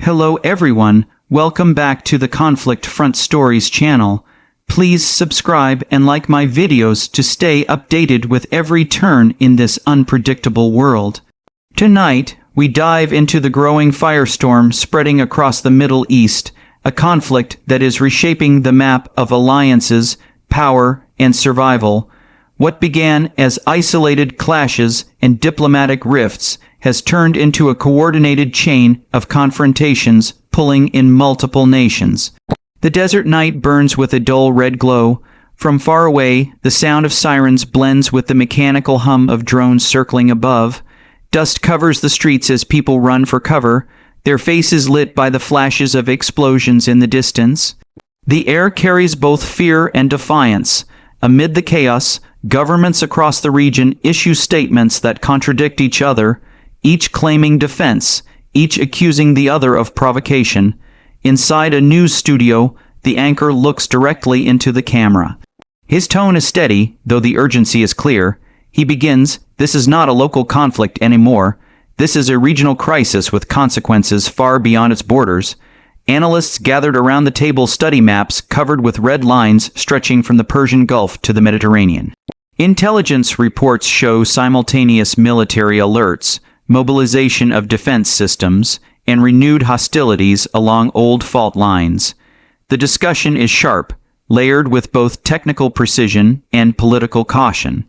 Hello everyone, welcome back to the Conflict Front Stories channel. Please subscribe and like my videos to stay updated with every turn in this unpredictable world. Tonight, we dive into the growing firestorm spreading across the Middle East, a conflict that is reshaping the map of alliances, power, and survival. What began as isolated clashes and diplomatic rifts has turned into a coordinated chain of confrontations pulling in multiple nations. The desert night burns with a dull red glow. From far away, the sound of sirens blends with the mechanical hum of drones circling above. Dust covers the streets as people run for cover, their faces lit by the flashes of explosions in the distance. The air carries both fear and defiance. Amid the chaos, governments across the region issue statements that contradict each other, each claiming defense, each accusing the other of provocation. Inside a news studio, the anchor looks directly into the camera. His tone is steady, though the urgency is clear. He begins, "This is not a local conflict anymore. This is a regional crisis with consequences far beyond its borders." Analysts gathered around the table study maps covered with red lines stretching from the Persian Gulf to the Mediterranean. Intelligence reports show simultaneous military alerts, mobilization of defense systems, and renewed hostilities along old fault lines. The discussion is sharp, layered with both technical precision and political caution.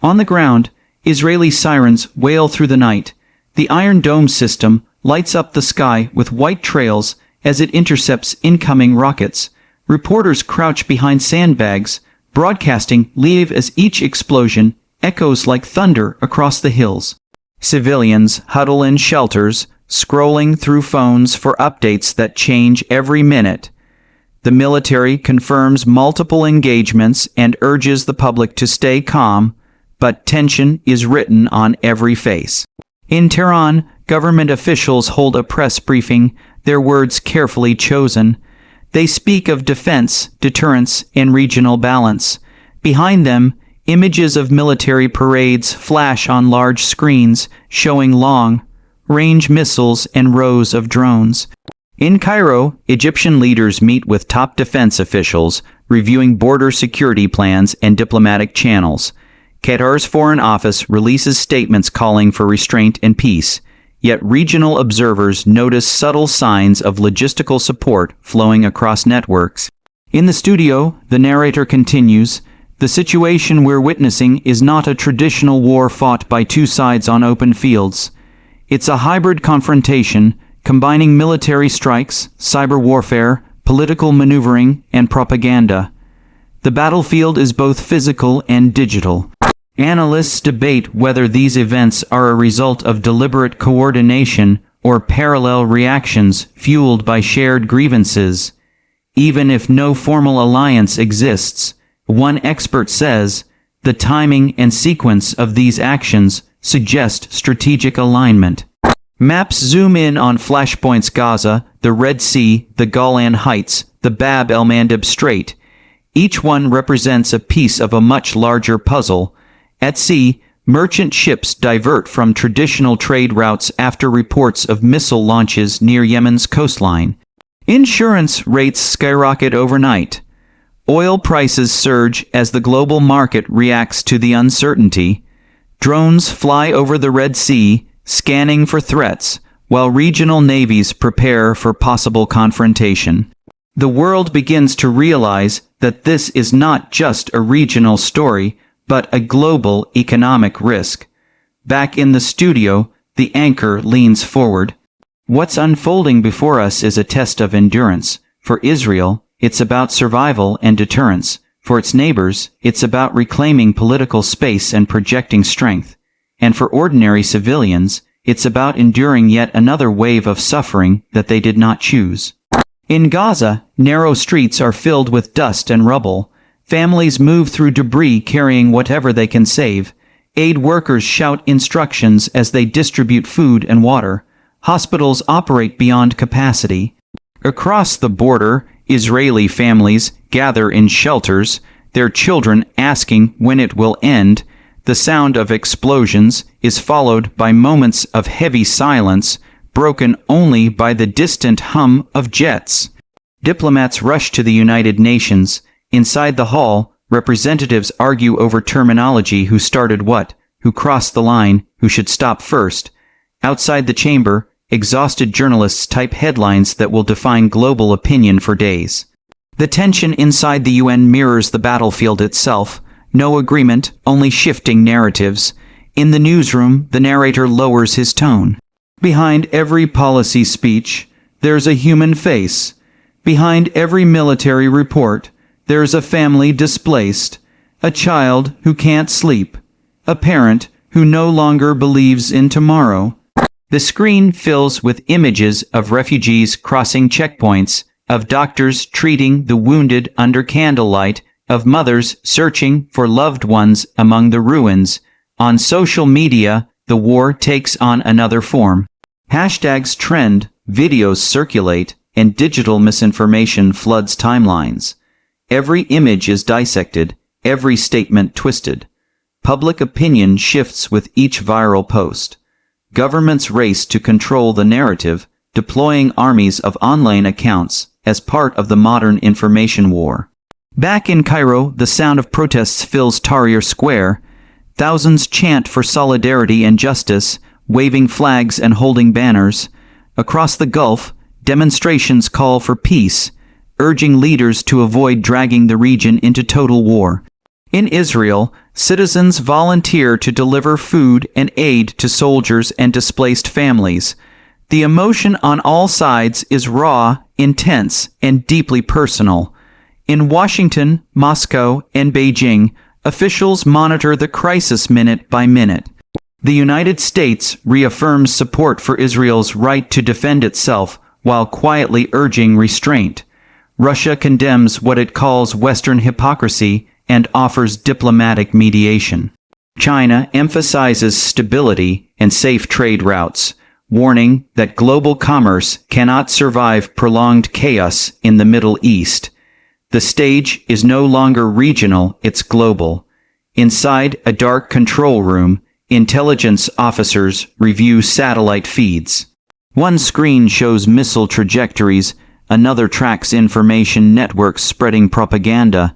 On the ground, Israeli sirens wail through the night. The Iron Dome system lights up the sky with white trails as it intercepts incoming rockets. Reporters crouch behind sandbags, broadcasting live as each explosion echoes like thunder across the hills. Civilians huddle in shelters, scrolling through phones for updates that change every minute. The military confirms multiple engagements and urges the public to stay calm, but tension is written on every face. In Tehran, government officials hold a press briefing, their words carefully chosen. They speak of defense, deterrence, and regional balance. Behind them, images of military parades flash on large screens, showing long-range missiles and rows of drones. In Cairo, Egyptian leaders meet with top defense officials, reviewing border security plans and diplomatic channels. Qatar's Foreign Office releases statements calling for restraint and peace, yet regional observers notice subtle signs of logistical support flowing across networks. In the studio, the narrator continues, "The situation we're witnessing is not a traditional war fought by two sides on open fields. It's a hybrid confrontation, combining military strikes, cyber warfare, political maneuvering, and propaganda. The battlefield is both physical and digital." Analysts debate whether these events are a result of deliberate coordination or parallel reactions fueled by shared grievances. Even if no formal alliance exists, one expert says, the timing and sequence of these actions suggest strategic alignment. Maps zoom in on flashpoints: Gaza, the Red Sea, the Golan Heights, the Bab el-Mandeb Strait. Each one represents a piece of a much larger puzzle. At sea, merchant ships divert from traditional trade routes after reports of missile launches near Yemen's coastline. Insurance rates skyrocket overnight. Oil prices surge as the global market reacts to the uncertainty. Drones fly over the Red Sea, scanning for threats, while regional navies prepare for possible confrontation. The world begins to realize that this is not just a regional story, but a global economic risk. Back in the studio, the anchor leans forward. What's unfolding before us is a test of endurance. For Israel, it's about survival and deterrence. For its neighbors, it's about reclaiming political space and projecting strength. And for ordinary civilians, it's about enduring yet another wave of suffering that they did not choose. In Gaza, narrow streets are filled with dust and rubble. Families move through debris carrying whatever they can save. Aid workers shout instructions as they distribute food and water. Hospitals operate beyond capacity. Across the border, Israeli families gather in shelters, their children asking when it will end. The sound of explosions is followed by moments of heavy silence, broken only by the distant hum of jets. Diplomats rush to the United Nations. Inside the hall, representatives argue over terminology: who started what, who crossed the line, who should stop first. Outside the chamber, exhausted journalists type headlines that will define global opinion for days. The tension inside the UN mirrors the battlefield itself. No agreement, only shifting narratives. In the newsroom, the narrator lowers his tone. Behind every policy speech, there's a human face. Behind every military report, there's a family displaced, a child who can't sleep, a parent who no longer believes in tomorrow. The screen fills with images of refugees crossing checkpoints, of doctors treating the wounded under candlelight, of mothers searching for loved ones among the ruins. On social media, the war takes on another form. Hashtags trend, videos circulate, and digital misinformation floods timelines. Every image is dissected, every statement twisted. Public opinion shifts with each viral post. Governments race to control the narrative, deploying armies of online accounts as part of the modern information war. Back in Cairo, the sound of protests fills Tahrir Square. Thousands chant for solidarity and justice, waving flags and holding banners. Across the Gulf, demonstrations call for peace, urging leaders to avoid dragging the region into total war. In Israel, citizens volunteer to deliver food and aid to soldiers and displaced families. The emotion on all sides is raw, intense, and deeply personal. In Washington, Moscow, and Beijing, officials monitor the crisis minute by minute. The United States reaffirms support for Israel's right to defend itself while quietly urging restraint. Russia condemns what it calls Western hypocrisy and offers diplomatic mediation. China emphasizes stability and safe trade routes, warning that global commerce cannot survive prolonged chaos in the Middle East. The stage is no longer regional, it's global. Inside a dark control room, intelligence officers review satellite feeds. One screen shows missile trajectories, another tracks information networks spreading propaganda.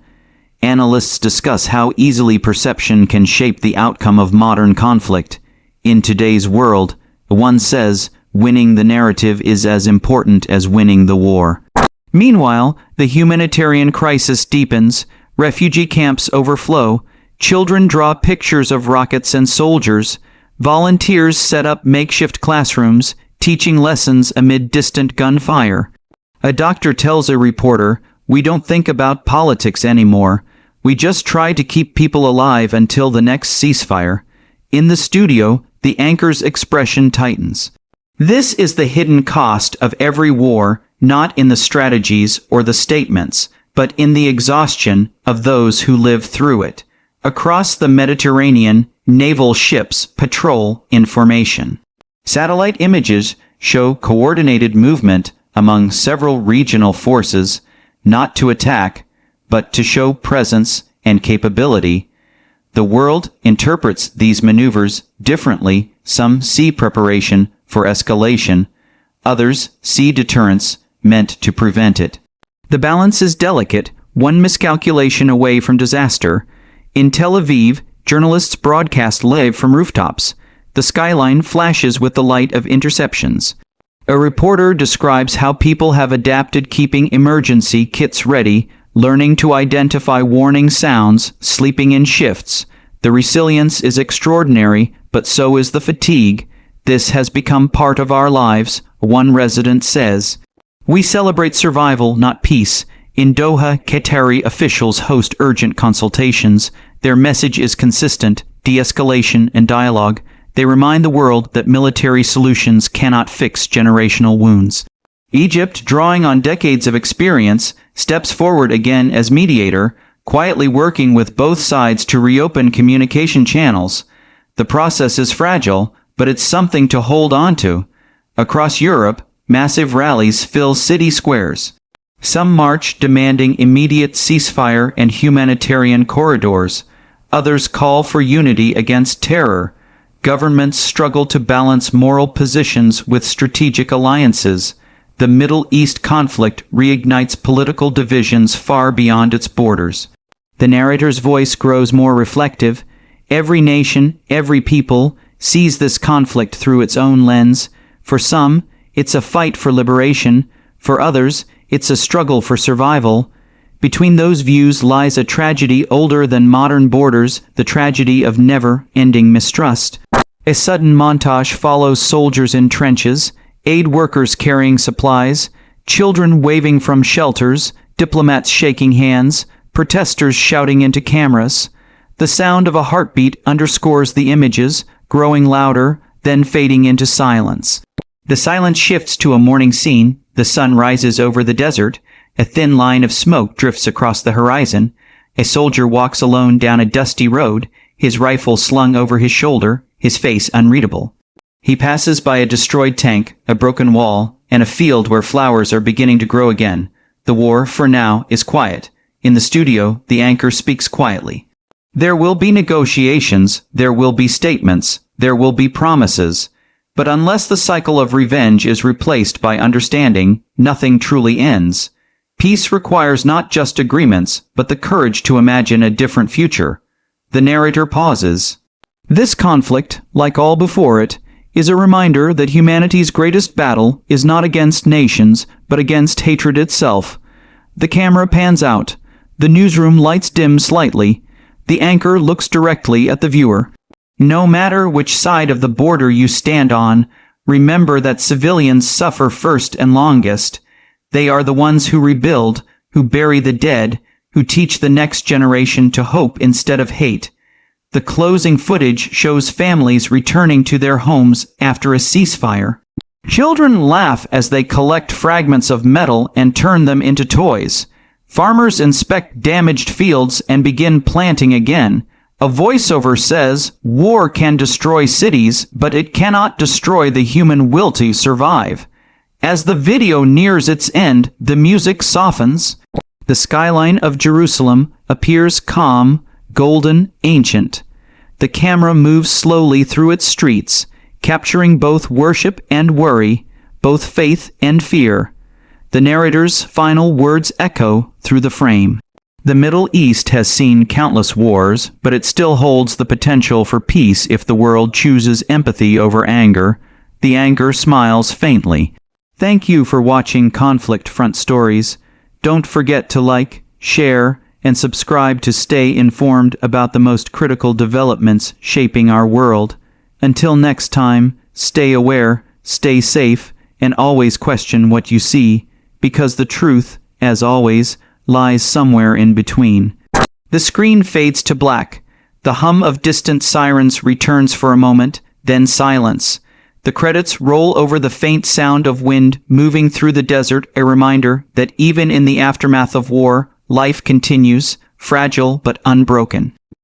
Analysts discuss how easily perception can shape the outcome of modern conflict. In today's world, one says, winning the narrative is as important as winning the war. Meanwhile, the humanitarian crisis deepens, refugee camps overflow, children draw pictures of rockets and soldiers, volunteers set up makeshift classrooms, teaching lessons amid distant gunfire. A doctor tells a reporter, "We don't think about politics anymore. We just try to keep people alive until the next ceasefire." In the studio, the anchor's expression tightens. This is the hidden cost of every war, not in the strategies or the statements, but in the exhaustion of those who live through it. Across the Mediterranean, naval ships patrol in formation. Satellite images show coordinated movement among several regional forces, not to attack, but to show presence and capability. The world interprets these maneuvers differently. Some see preparation for escalation, others see deterrence meant to prevent it. The balance is delicate, one miscalculation away from disaster. In Tel Aviv, journalists broadcast live from rooftops. The skyline flashes with the light of interceptions. A reporter describes how people have adapted, keeping emergency kits ready, learning to identify warning sounds, sleeping in shifts. The resilience is extraordinary, but so is the fatigue. This has become part of our lives, one resident says. We celebrate survival, not peace. In Doha, Qatari officials host urgent consultations. Their message is consistent: de-escalation and dialogue. They remind the world that military solutions cannot fix generational wounds. Egypt, drawing on decades of experience, steps forward again as mediator, quietly working with both sides to reopen communication channels. The process is fragile, but it's something to hold on to. Across Europe, massive rallies fill city squares. Some march demanding immediate ceasefire and humanitarian corridors. Others call for unity against terror. Governments struggle to balance moral positions with strategic alliances. The Middle East conflict reignites political divisions far beyond its borders. The narrator's voice grows more reflective. Every nation, every people, sees this conflict through its own lens. For some, it's a fight for liberation. For others, it's a struggle for survival. Between those views lies a tragedy older than modern borders, the tragedy of never-ending mistrust. A sudden montage follows soldiers in trenches, aid workers carrying supplies, children waving from shelters, diplomats shaking hands, protesters shouting into cameras. The sound of a heartbeat underscores the images, growing louder, then fading into silence. The silence shifts to a morning scene. The sun rises over the desert. A thin line of smoke drifts across the horizon. A soldier walks alone down a dusty road, his rifle slung over his shoulder, his face unreadable. He passes by a destroyed tank, a broken wall, and a field where flowers are beginning to grow again. The war, for now, is quiet. In the studio, the anchor speaks quietly. There will be negotiations, there will be statements, there will be promises. But unless the cycle of revenge is replaced by understanding, nothing truly ends. Peace requires not just agreements, but the courage to imagine a different future. The narrator pauses. This conflict, like all before it, is a reminder that humanity's greatest battle is not against nations, but against hatred itself. The camera pans out. The newsroom lights dim slightly. The anchor looks directly at the viewer. No matter which side of the border you stand on, remember that civilians suffer first and longest. They are the ones who rebuild, who bury the dead, who teach the next generation to hope instead of hate. The closing footage shows families returning to their homes after a ceasefire. Children laugh as they collect fragments of metal and turn them into toys. Farmers inspect damaged fields and begin planting again. A voiceover says, "War can destroy cities, but it cannot destroy the human will to survive." As the video nears its end, the music softens. The skyline of Jerusalem appears calm, golden, ancient. The camera moves slowly through its streets, capturing both worship and worry, both faith and fear. The narrator's final words echo through the frame. The Middle East has seen countless wars, but it still holds the potential for peace if the world chooses empathy over anger. The anchor smiles faintly. Thank you for watching Conflict Front Stories. Don't forget to like, share, and subscribe to stay informed about the most critical developments shaping our world. Until next time, stay aware, stay safe, and always question what you see, because the truth, as always, lies somewhere in between. The screen fades to black. The hum of distant sirens returns for a moment, then silence. The credits roll over the faint sound of wind moving through the desert, a reminder that even in the aftermath of war, life continues, fragile but unbroken.